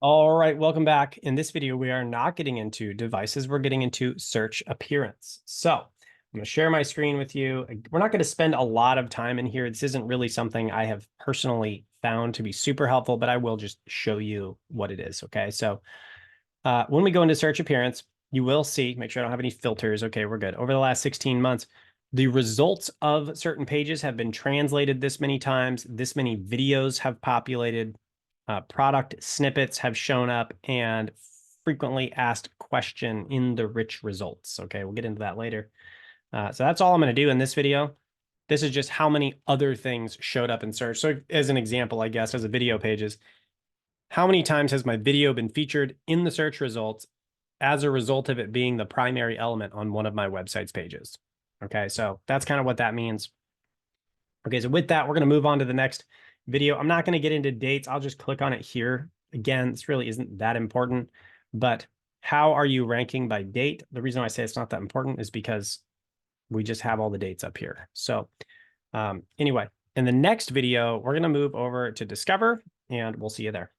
All right, welcome back. In this video, we are not getting into devices. We're getting into search appearance. So I'm going to share my screen with you. We're not going to spend a lot of time in here. This isn't really something I have personally found to be super helpful, but I will just show you what it is. Okay, so when we go into search appearance, you will see, make sure I don't have any filters. Okay, we're good. Over the last 16 months, the results of certain pages have been translated this many times. This many videos have populated. Product snippets have shown up, and frequently asked question in the rich results. Okay, we'll get into that later. So that's all I'm going to do in this video. This is just how many other things showed up in search. So as an example, I guess, as a video pages, how many times has my video been featured in the search results as a result of it being the primary element on one of my website's pages? Okay, so that's kind of what that means. Okay, so with that, we're going to move on to the next video. I'm not going to get into dates. I'll just click on it here. Again, this really isn't that important, but how are you ranking by date? The reason why I say it's not that important is because we just have all the dates up here. So anyway, in the next video, we're going to move over to Discover, and we'll see you there.